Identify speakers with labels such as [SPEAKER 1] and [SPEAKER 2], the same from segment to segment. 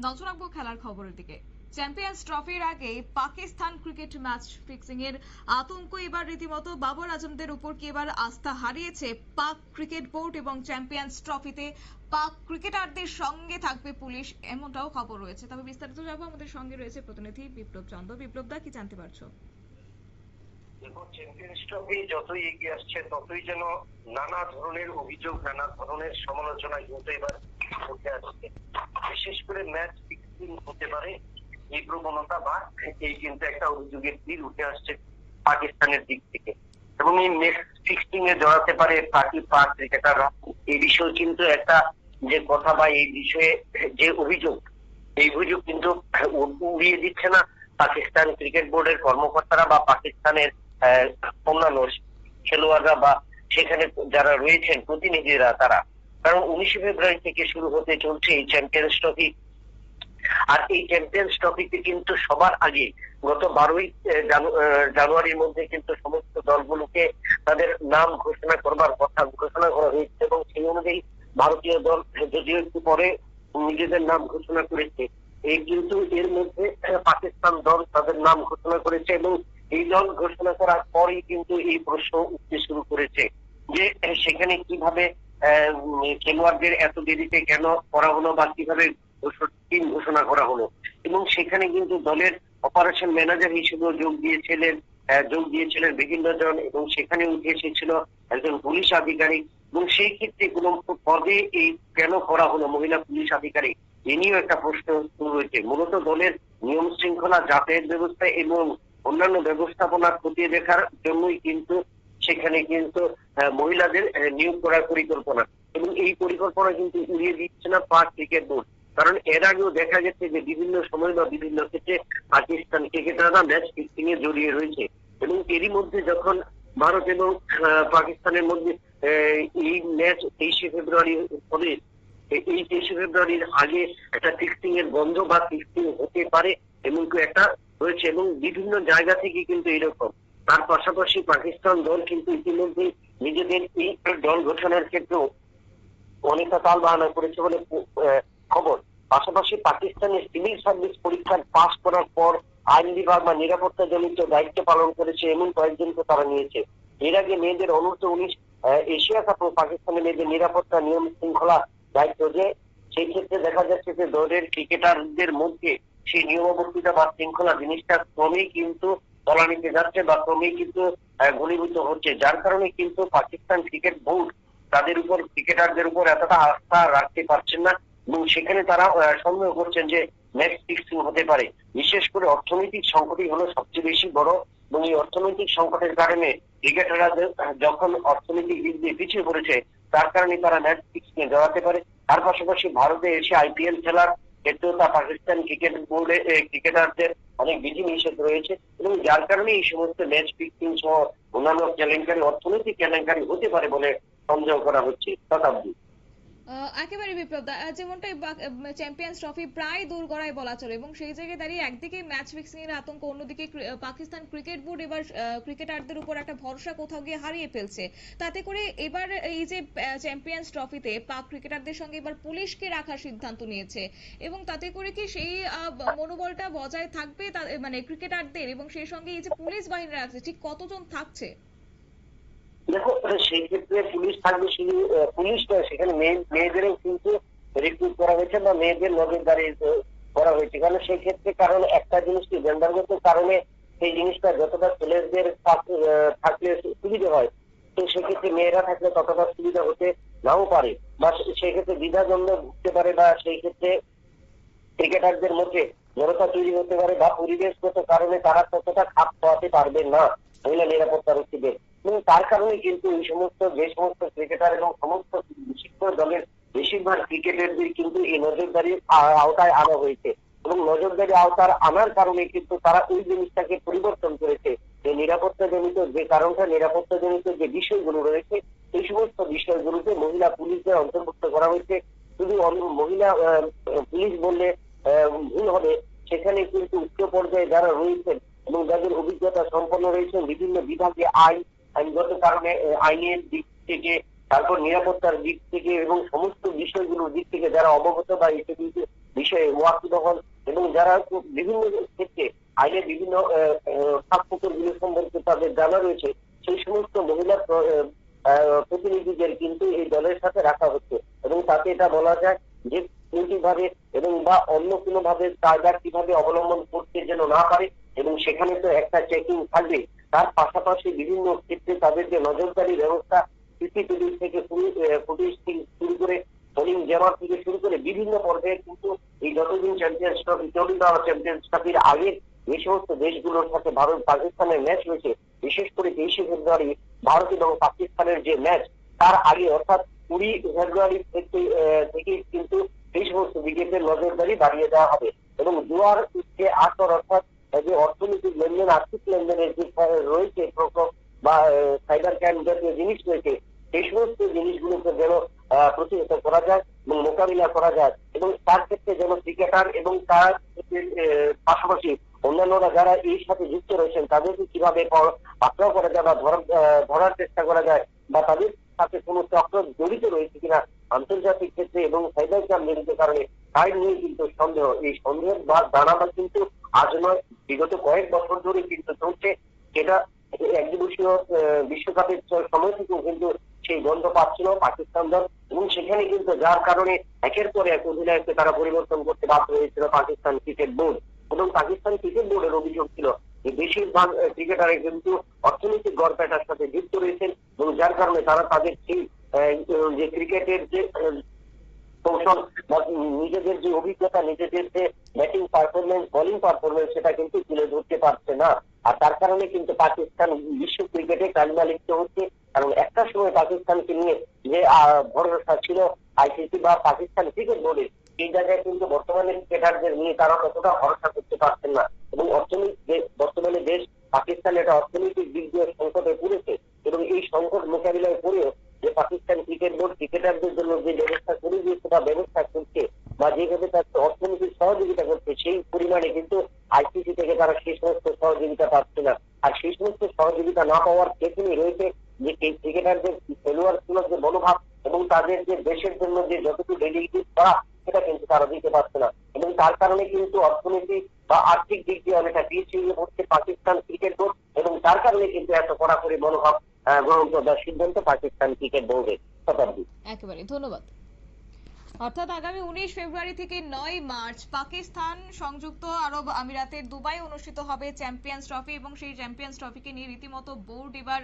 [SPEAKER 1] নজর রাখবো খেলার খবরের দিকে। চ্যাম্পিয়ন্স ট্রফির আগে পাকিস্তান ক্রিকেট ম্যাচ ফিক্সিং এর আতঙ্ক এবার রীতিমতো বাবর আজমদের উপর কি এবার আস্থা হারিয়েছে পাক ক্রিকেট বোর্ড, এবং চ্যাম্পিয়ন্স ট্রফিতে পাক ক্রিকেটারদের সঙ্গে থাকবে পুলিশ, এমনটাও খবর রয়েছে। তবে বিস্তারিত যাবো, আমাদের সঙ্গে রয়েছে প্রতিনিধি বিপ্লব চন্দ্র। বিপ্লব দা, কি জানতে পারছো?
[SPEAKER 2] দেখো, চ্যাম্পিয়ন্স ট্রফি যতই এগিয়ে আসছে ততই যেন নানা ধরনের অভিযোগ, নানা ধরনের সমালোচনা কিন্তু এবার উঠে আসছে। বিশেষ করে ম্যাচ ফিক্সিং হতে পারে এই প্রবণতা বা এই কিন্তু একটা অভিযোগের তীর উঠে আসছে পাকিস্তানের দিক থেকে, এবং এই ম্যাচ ফিক্সিং এ জড়াতে পারে পাক ক্রিকেটাররা। এই বিষয়ে কিন্তু একটা যে কথা বা এই বিষয়ে যে অভিযোগ, এই অভিযোগ কিন্তু উড়িয়ে দিচ্ছে না পাকিস্তান ক্রিকেট বোর্ডের কর্মকর্তারা বা পাকিস্তানের অন্যান্য খেলোয়াড়রা বা সেখানে যারা রয়েছেন প্রতিনিধিরা তারা। কারণ 19 ফেব্রুয়ারি থেকে শুরু হতে চলছে এই চ্যাম্পিয়ন্স ট্রফি। আর এই চ্যাম্পিয়ন্স ট্রফিতে কিন্তু সবার আগে গত 12ই জানুয়ারির মধ্যে কিন্তু সমস্ত দলগুলোকে তাদের নাম ঘোষণা করবার কথা ঘোষণা করা হয়েছে, এবং সেই অনুযায়ী ভারতীয় দল যদিও একটু পরে নিজেদের নাম ঘোষণা করেছে, এই কিন্তু এর মধ্যে পাকিস্তান দল তাদের নাম ঘোষণা করেছে, এবং এই দল ঘোষণা করার পরেই কিন্তু এই প্রশ্ন উঠতে শুরু করেছে যে সেখানে কিভাবে খেলোয়াড়দের এত দেরিতে কেন করা হলো বা কিভাবে টিম ঘোষণা করা হলো। এবং সেখানে কিন্তু দলের অপারেশন ম্যানেজার হিসেবে যোগ দিয়েছিলেন বিভিন্ন জন, এবং সেখানে উঠে এসেছিল একজন পুলিশ আধিকারিক, এবং সেই ক্ষেত্রে কোন পদে এই কেন করা হলো মহিলা পুলিশ আধিকারিক, এ নিয়েও একটা প্রশ্ন শুরু হয়েছে। মূলত দলের নিয়ম শৃঙ্খলা, যাতায়াত ব্যবস্থা এবং অন্যান্য ব্যবস্থাপনা খতিয়ে দেখার জন্যই কিন্তু সেখানে কিন্তু মহিলাদের নিয়োগ করার পরিকল্পনা, এবং এই পরিকল্পনা কিন্তু উড়িয়ে দিচ্ছে না পাক ক্রিকেট বোর্ড। কারণ এর আগেও দেখা গেছে যে বিভিন্ন সময় বা বিভিন্ন ক্ষেত্রে পাকিস্তান ক্রিকেটাররা ম্যাচ ফিক্সিং এ জড়িয়ে রয়েছে, এবং এরই মধ্যে যখন ভারত এবং পাকিস্তানের মধ্যে এই ম্যাচ 23 ফেব্রুয়ারি হবে, এই 23 ফেব্রুয়ারির আগে একটা ফিক্সিং এর বন্ধ বা ফিক্সিং হতে পারে এমন একটা হয়েছে, এবং বিভিন্ন জায়গা থেকে কিন্তু এরকম। তার পাশাপাশি পাকিস্তান দল কিন্তু ইতিমধ্যে নিজেদের এই দল গঠনের ক্ষেত্রেও অনেকটা তাল বাহানা করেছে বলে খবর। পাশাপাশি পাকিস্তানের সিভিল সার্ভিস পরীক্ষার পাশ করার পর আইন বিভাগ বা নিরাপত্তা জনিত দায়িত্ব পালন করেছে এমন কয়েকজনকে তারা নিয়েছে। এর আগে মেয়েদের অনূর্ধ্ব 19 এশিয়া কাপে পাকিস্তানের মেয়েদের নিরাপত্তা নিয়ম শৃঙ্খলা দায়িত্ব, যে সেই ক্ষেত্রে দেখা যাচ্ছে যে দলের ক্রিকেটারদের মধ্যে সেই নিয়মাবর্তিতা বা শৃঙ্খলা জিনিসটা ক্রমেই কিন্তু তলানিতে যাচ্ছে বা ক্রমেই কিন্তু ঘনীভূত হচ্ছে, যার কারণে কিন্তু পাকিস্তান ক্রিকেট বোর্ড তাদের উপর, ক্রিকেটারদের উপর এতটা আস্থা রাখতে পারছেন না, এবং সেখানে তারা সন্দেহ করছেন যে ম্যাচ ফিক্সিং হতে পারে। বিশেষ করে অর্থনৈতিক সংকটই হলো সবচেয়ে বেশি বড়, এবং এই অর্থনৈতিক সংকটের কারণে ক্রিকেটাররা যখন অর্থনৈতিক দিক দিয়ে পিছিয়ে পড়েছে, তার কারণে তারা ম্যাচ ফিক্সিং এ জড়াতে পারে। তার পাশাপাশি ভারতে এসে আইপিএল খেলার ক্ষেত্রেও তা পাকিস্তান ক্রিকেট বোর্ডে ক্রিকেটারদের অনেক বিধিনিষেধ রয়েছে, এবং যার কারণে এই সমস্ত ম্যাচ ফিক্সিং সহ অন্যান্য কেলেঙ্কারি, অর্থনৈতিক কেলেঙ্কারি হতে পারে বলে সন্দেহ করা হচ্ছে। শতাব্দী।
[SPEAKER 1] একেবারে বিপ্লব দা, যেমনটাই চ্যাম্পিয়ন্স ট্রফি প্রায় দোরগড়ায় বলা চলে, এবং সেই জায়গায় দাঁড়িয়ে একদিকে ম্যাচ ফিক্সিং এর আতঙ্ক, অন্যদিকে পাকিস্তান ক্রিকেট বোর্ড এবার ক্রিকেটারদের উপর একটা ভরসা কোথাও গিয়ে হারিয়ে ফেলছে। তাতে করে এবার এই যে চ্যাম্পিয়ন্স ট্রফিতে পাক ক্রিকেটারদের সঙ্গে এবার পুলিশকে রাখার সিদ্ধান্ত নিয়েছে, এবং তাতে করে কি সেই মনোবলটা বজায় থাকবে মানে ক্রিকেটারদের, এবং সেই সঙ্গে এই যে পুলিশ বাহিনী রাখছে, ঠিক কতজন থাকছে?
[SPEAKER 2] দেখো, সেই ক্ষেত্রে পুলিশ থাকবে, শুধু পুলিশ নয়, সেখানে মেয়েদেরও কিন্তু রিক্রুট করা হয়েছে বা মেয়েদের নজরদারি করা হয়েছে। কারণ সেই ক্ষেত্রে, কারণ একটা জিনিস কি, জেন্ডারগত কারণে সেই জিনিসটা যতটা ছেলেদের থাকলে সুবিধা হয়, তো সেক্ষেত্রে মেয়েরা থাকলে ততটা সুবিধা হতে নাও পারে, বা সেক্ষেত্রে দ্বিধাদ্বন্দ্ব ভুগতে পারে, বা সেই ক্ষেত্রে ক্রিকেটারদের মধ্যে জড়তা তৈরি হতে পারে, বা পরিবেশগত কারণে তারা ততটা খাপ খাওয়াতে পারবে না মহিলা নিরাপত্তা রক্ষীদের। এবং তার কারণে কিন্তু এই যে সমস্ত ক্রিকেটার এবং সমস্ত বিশিষ্ট দলের বেশিরভাগ ক্রিকেটারদের কিন্তু এই নজরদারির আওতায় আনা হয়েছে, এবং নজরদারি আওতার আনার কারণে কিন্তু তারা ওই জিনিসটাকে পরিবর্তন করেছে, যে নিরাপত্তা জনিত যে বিষয়গুলো রয়েছে, এই সমস্ত বিষয়গুলোতে মহিলা পুলিশদের অন্তর্ভুক্ত করা হয়েছে। শুধু মহিলা পুলিশ বললে ভুল হবে, সেখানে কিন্তু উচ্চ পর্যায়ে যারা রয়েছেন এবং যাদের অভিজ্ঞতা সম্পন্ন রয়েছেন বিভিন্ন বিভাগে, আইনগত কারণে, আইনের দিক থেকে, তারপর নিরাপত্তার দিক থেকে এবং সমস্ত বিষয়গুলোর দিক থেকে যারা অবগত বা বিষয়ে ওয়াকিবহাল এবং যারা বিভিন্ন ক্ষেত্রে আইনের বিভিন্ন ফাঁকফোকরগুলি সম্পর্কে তাদের জানা রয়েছে, সেই সমস্ত মহিলা প্রতিনিধিদের কিন্তু এই দলের সাথে রাখা হচ্ছে এবং তাতে এটা বলা যায় যে ভাবে এবং বা অন্য কোনো ভাবে কায়দা কিভাবে অবলম্বন করতে যেন না পারে এবং সেখানে তো একটা চেকিং থাকবে। তার পাশাপাশি বিভিন্ন ক্ষেত্রে তাদের যে নজরদারি ব্যবস্থা সিসিটিভি থেকে ফুটেজ থেকে শুরু করে বোলিং জামার থেকে শুরু করে বিভিন্ন পর্যায়ে কিন্তু এই যতদিন চ্যাম্পিয়ন্স ট্রফি চলবে বা চ্যাম্পিয়ন্স ট্রফির আগে যে সমস্ত দেশগুলোর সাথে ভারত পাকিস্তানের ম্যাচ হয়েছে, বিশেষ করে 23শে ফেব্রুয়ারি ভারত এবং পাকিস্তানের যে ম্যাচ, তার আগে অর্থাৎ 20 ফেব্রুয়ারি থেকে কিন্তু এই সমস্ত উইকেটের নজরদারি বাড়িয়ে দেওয়া হবে এবং জুয়ার যে আসর অর্থাৎ যে অর্থনৈতিক লেনদেন আর্থিক লেনদেনের যে রয়েছে প্রকোপ বা সাইবার ক্রাইম জাতীয় জিনিস রয়েছে, সেই সমস্ত জিনিসগুলোকে যেন প্রতিহত করা যায় এবং মোকাবিলা করা যায় এবং তার ক্ষেত্রে যেন ক্রিকেটার এবং তার পাশাপাশি অন্যান্যরা যারা এর সাথে যুক্ত রয়েছেন তাদেরকে কিভাবে পাকড়াও করা যায় বা ধরার চেষ্টা করা যায় বা তাদের সাথে কোনো চক্র জড়িত রয়েছে কিনা আন্তর্জাতিক ক্ষেত্রে এবং সাইবার ক্রাইম জড়িত কারণে তাই নিয়ে কিন্তু সন্দেহ, এই সন্দেহের বা জানাটা কিন্তু আজ নয়, বিগত কয়েক বছর ধরে কিন্তু চলছে। সেটা একদিবসীয় বিশ্বকাপের সময় থেকেও কিন্তু সেই গন্ধ পাচ্ছিল পাকিস্তান দল এবং সেখানে কিন্তু যার কারণে একের পর এক অধিনায়ককে তারা পরিবর্তন করতে বাধ্য হয়েছিল পাকিস্তান ক্রিকেট বোর্ড এবং পাকিস্তান ক্রিকেট বোর্ডের অভিযোগ ছিল যে বেশিরভাগ ক্রিকেটারে কিন্তু অর্থনৈতিক গড়পেটার সাথে যুক্ত রয়েছেন এবং যার কারণে তারা তাদের সেই যে ক্রিকেটের যে কৌশল বা নিজেদের যে অভিজ্ঞতা, নিজেদের যে ব্যাটিং পারফরমেন্স, বোলিং পারফরমেন্স সেটা কিন্তু তুলে ধরতে পারছে না। আর তার কারণে কিন্তু পাকিস্তান বিশ্ব ক্রিকেটে কালিমা লিখতে হচ্ছে। কারণ একটা সময় পাকিস্তানকে নিয়ে যে ভরসা ছিল আইসিসি বা পাকিস্তান ক্রিকেট বোর্ডের, সেই জায়গায় কিন্তু বর্তমানে ক্রিকেটারদের নিয়ে তারা ততটা ভরসা করতে পারছেন না এবং বর্তমানে দেশ পাকিস্তান এটা অর্থনৈতিক দিক দিয়ে সংকটে পড়েছে এবং এই সংকট মোকাবিলায় করেও যে পাকিস্তান ক্রিকেট বোর্ড ক্রিকেটারদের জন্য যে ব্যবস্থা করে দিয়েছে বা ব্যবস্থা করছে বা যেভাবে তার অর্থনৈতিক সহযোগিতা করছে, সেই পরিমাণে কিন্তু আইসিসি থেকে তারা সেই সমস্ত সহযোগিতা পাচ্ছে না। আর সেই সমস্ত সহযোগিতা না পাওয়ার পেছনে রয়েছে যে ক্রিকেটারদের খেলোয়াড় গুলোর যে মনোভাব এবং তাদের যে দেশের জন্য যে যতটুকু ডেডিকেটেড করা সেটা কিন্তু তারা দিতে পারছে না এবং তার কারণে কিন্তু অর্থনীতি বা আর্থিক দিক দিয়ে অনেকটা পিছিয়ে পড়ছে পাকিস্তান ক্রিকেট বোর্ড এবং তার কারণে কিন্তু এত কড়াকড়ি মনোভাব গ্রহণ করার সিদ্ধান্ত পাকিস্তান ক্রিকেট বোর্ডের। শতাব্দী,
[SPEAKER 1] একেবারে ধন্যবাদ। অর্থাৎ আগামী 19 ফেব্রুয়ারি থেকে 9 মার্চ পাকিস্তান সংযুক্ত আরব আমিরাতের দুবাই অনুষ্ঠিত হবে চ্যাম্পিয়ন্স ট্রফি এবং সেই চ্যাম্পিয়ন্স ট্রফিকে নিয়ে রীতিমতো বোর্ড এবার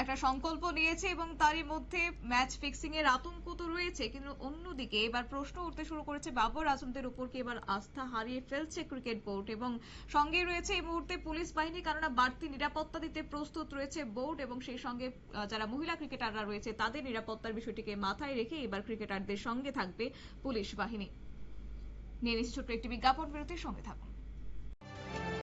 [SPEAKER 1] একটা সংকল্প নিয়েছে এবং তারই মধ্যে ম্যাচ ফিক্সিং এর আতঙ্ক তো রয়েছে, কিন্তু অন্যদিকে এবার প্রশ্ন উঠতে শুরু করেছে বাবর আজমদের উপর কি এবার আস্থা হারিয়ে ফেলছে ক্রিকেট বোর্ড এবং সঙ্গে রয়েছে এই মুহূর্তে পুলিশ বাহিনী, কারণ বাড়তি নিরাপত্তা দিতে প্রস্তুত রয়েছে বোর্ড এবং সেই সঙ্গে যারা মহিলা ক্রিকেটাররা রয়েছে তাদের নিরাপত্তার বিষয়টিকে মাথায় রেখে এবার ক্রিকেটারদের সঙ্গে থাকবে পুলিশ বাহিনী। নিয়ে নিচ্ছে ছোট্ট একটি বিজ্ঞাপন বিরতির, সঙ্গে থাকুন।